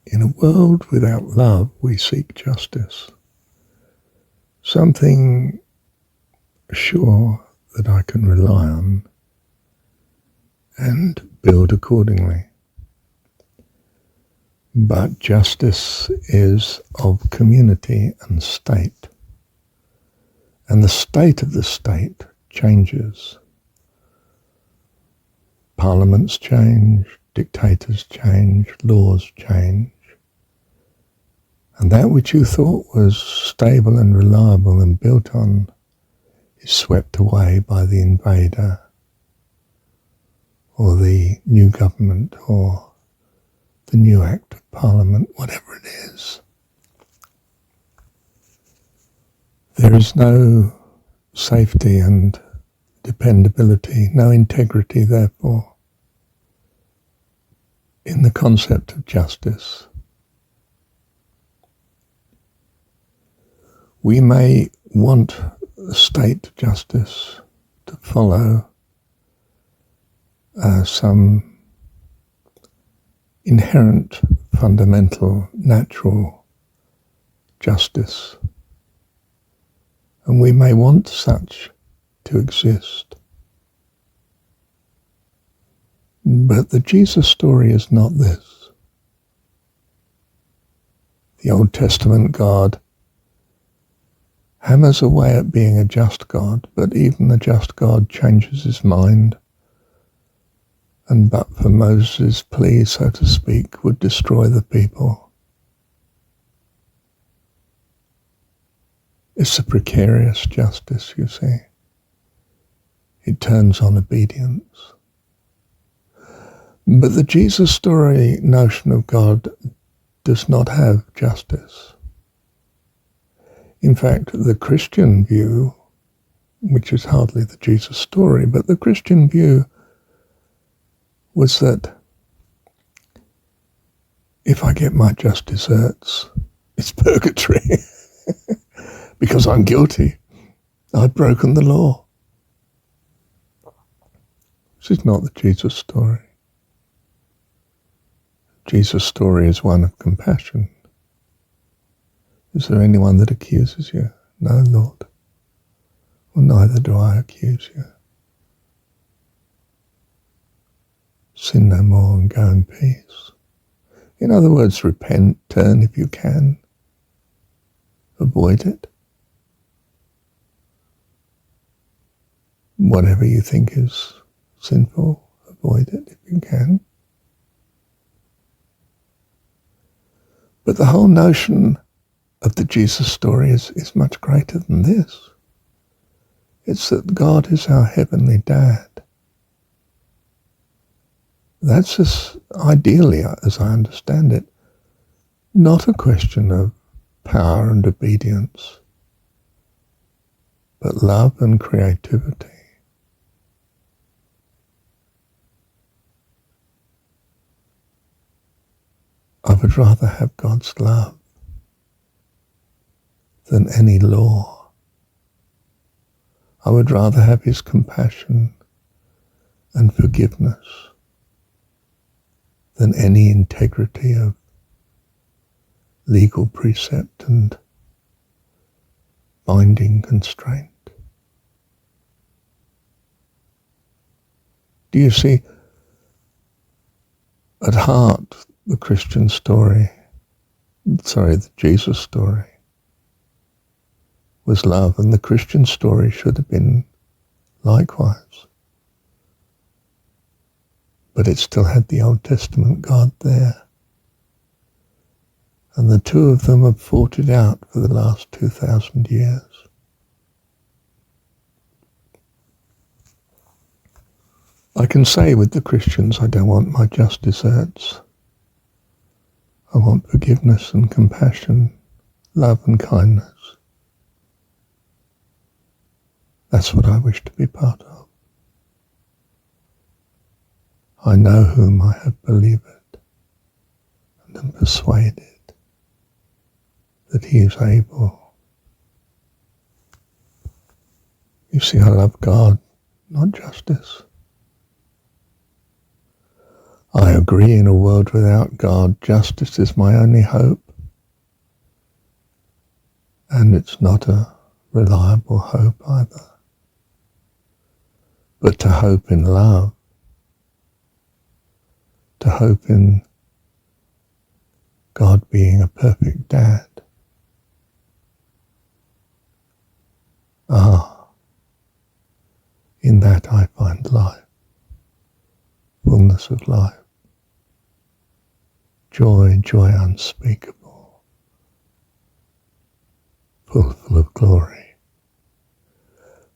In a world without love, we seek justice. Something sure that I can rely on and build accordingly. But justice is of community and state. And the state of the state changes. Parliaments change, dictators change, laws change. And that which you thought was stable and reliable and built on is swept away by the invader or the new government or the new Act of Parliament, whatever it is. There is no safety and dependability, no integrity, therefore, in the concept of justice. We may want state justice to follow some inherent, fundamental, natural justice. And we may want such to exist. But the Jesus story is not this. The Old Testament God hammers away at being a just God, but even the just God changes his mind, and but for Moses' plea, so to speak, would destroy the people. It's a precarious justice, you see. It turns on obedience. But the Jesus story notion of God does not have justice. In fact, the Christian view, which is hardly the Jesus story, but the Christian view was that if I get my just desserts, it's purgatory because I'm guilty. I've broken the law. This is not the Jesus story. Jesus' story is one of compassion. Is there anyone that accuses you? No, Lord. Well, neither do I accuse you. Sin no more and go in peace. In other words, repent, turn if you can. Avoid it. Whatever you think is sinful, avoid it if you can. But the whole notion of the Jesus story is much greater than this. It's that God is our heavenly dad. That's ideally, as I understand it, not a question of power and obedience, but love and creativity. I would rather have God's love than any law. I would rather have his compassion and forgiveness than any integrity of legal precept and binding constraint. Do you see, at heart, the Christian story, the Jesus story, was love, and the Christian story should have been likewise. But it still had the Old Testament God there. And the two of them have fought it out for the last 2,000 years. I can say with the Christians, I don't want my just desserts. I want forgiveness and compassion, love and kindness. That's what I wish to be part of. I know whom I have believed and am persuaded that he is able. You see, I love God, not justice. I agree, in a world without God, justice is my only hope. And it's not a reliable hope either. But to hope in love, to hope in God being a perfect dad. In that I find life, fullness of life, joy, joy unspeakable, full of glory.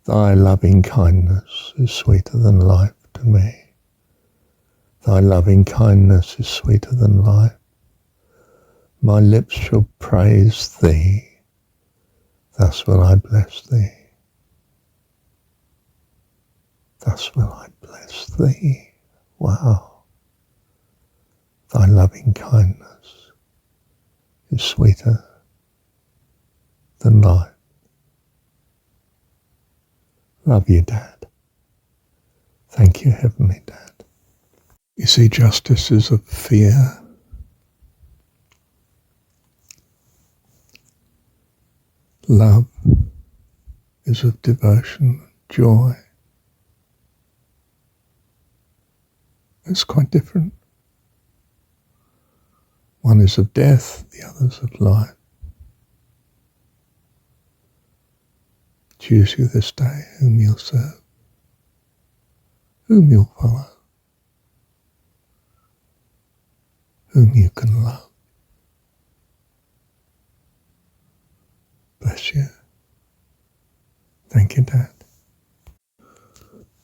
Thy loving kindness is sweeter than life to me. Thy loving kindness is sweeter than life. My lips shall praise thee, thus will I bless thee. Thus will I bless thee. Wow. Thy loving kindness is sweeter than life. Love you, Dad. Thank you, Heavenly Dad. You see, justice is of fear. Love is of devotion, joy. It's quite different. One is of death, the other's of life. Choose you this day whom you'll serve, whom you'll follow, whom you can love. Bless you. Thank you, Dad.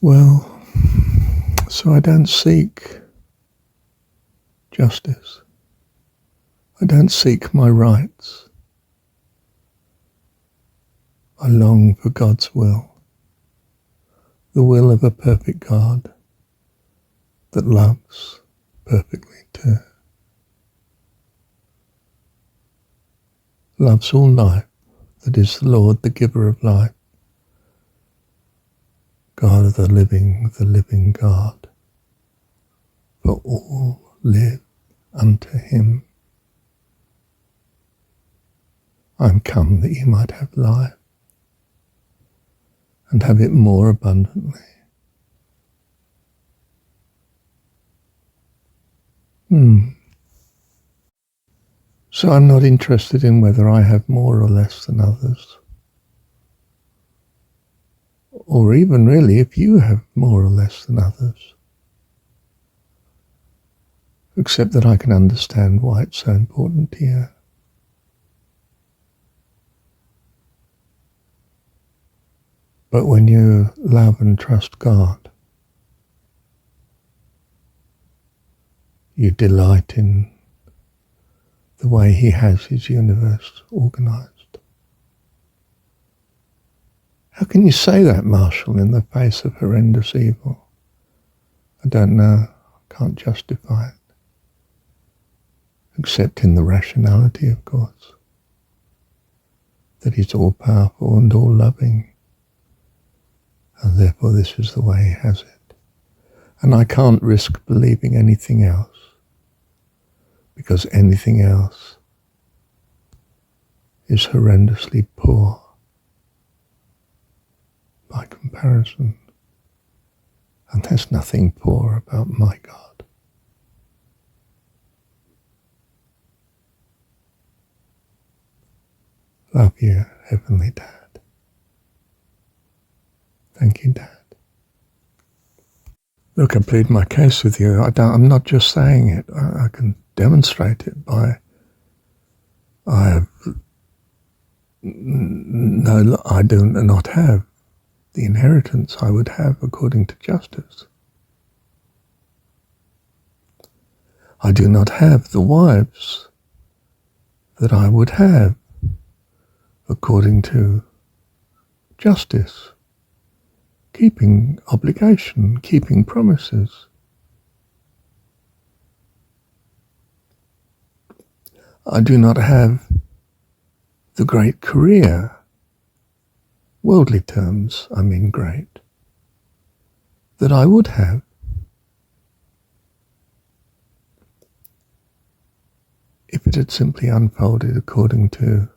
Well, so I don't seek justice. I don't seek my rights. I long for God's will, the will of a perfect God that loves perfectly too. Loves all life, that is the Lord, the giver of life, God of the living God. For all live unto him. I am come that you might have life, and have it more abundantly. So I'm not interested in whether I have more or less than others, or even really if you have more or less than others, except that I can understand why it's so important to you. But when you love and trust God, you delight in the way he has his universe organized. How can you say that, Marcion, in the face of horrendous evil? I don't know. I can't justify it. Except in the rationality, of course, that he's all-powerful and all-loving, and therefore this is the way he has it. And I can't risk believing anything else, because anything else is horrendously poor by comparison. And there's nothing poor about my God. Love you, Heavenly Dad. Thank you, Dad. Look, I plead my case with you. I'm not just saying it. I can demonstrate it by I do not have the inheritance I would have according to justice. I do not have the wives that I would have according to justice, keeping obligation, keeping promises. I do not have the great career, worldly terms, I mean great, that I would have it had simply unfolded according to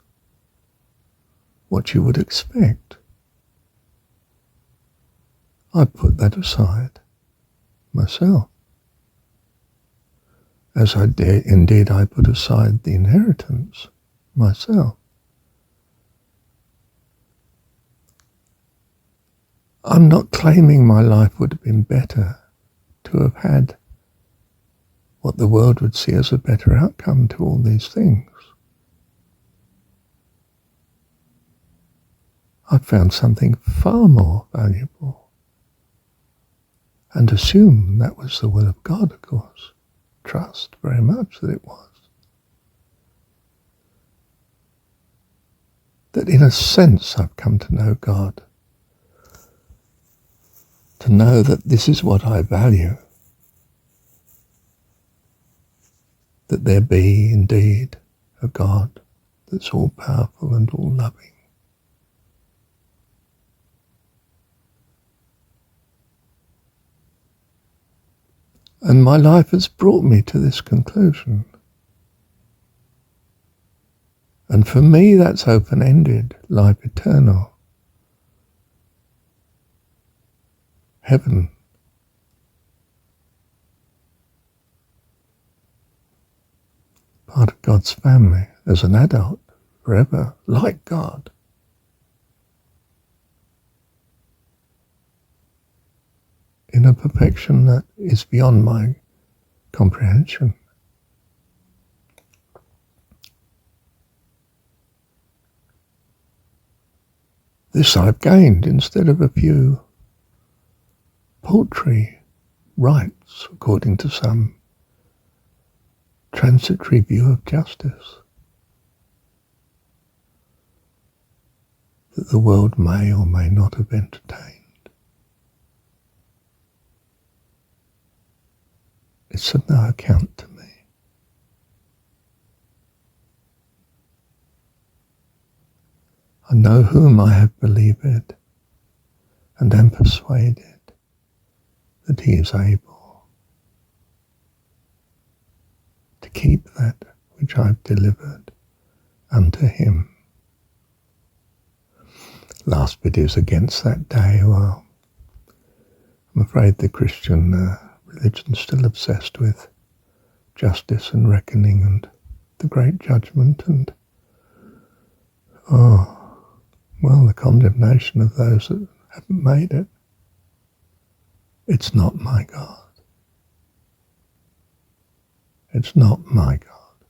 what you would expect, I put that aside myself. As I did, indeed, I put aside the inheritance myself. I'm not claiming my life would have been better to have had what the world would see as a better outcome to all these things. I found something far more valuable, and assume that was the will of God, of course. Trust very much that it was. That in a sense I've come to know God, to know that this is what I value, that there be indeed a God that's all powerful and all loving. And my life has brought me to this conclusion. And for me, that's open-ended, life eternal. Heaven. Part of God's family as an adult, forever, like God. In a perfection that is beyond my comprehension. This I've gained instead of a few paltry rights according to some transitory view of justice that the world may or may not have entertained. It's of no account to me. I know whom I have believed and am persuaded that he is able to keep that which I have delivered unto him. Last bit is against that day. Well, I'm afraid the Christian religion's still obsessed with justice and reckoning and the great judgment and, the condemnation of those that haven't made it. It's not my God. It's not my God.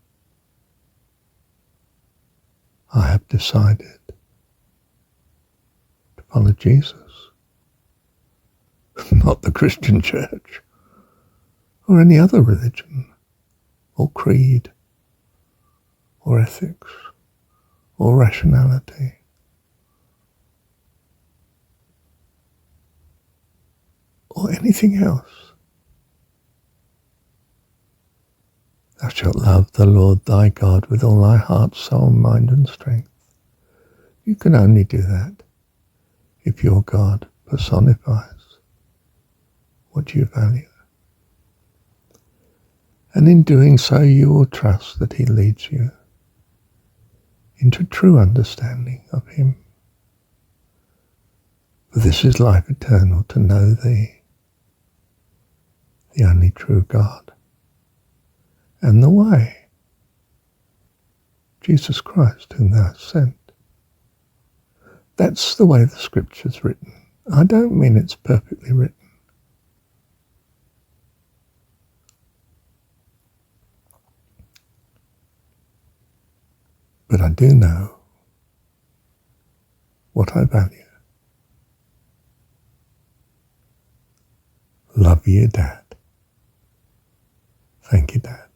I have decided to follow Jesus, not the Christian church or any other religion or creed or ethics or rationality. Or anything else. Thou shalt love the Lord thy God with all thy heart, soul, mind and strength. You can only do that if your God personifies what you value. And in doing so you will trust that he leads you into true understanding of him. For this is life eternal, to know thee, the only true God, and the way, Jesus Christ, whom thou hast sent. That's the way the Scripture's written. I don't mean it's perfectly written. But I do know what I value. Love you, Dad. Thank you, Dad.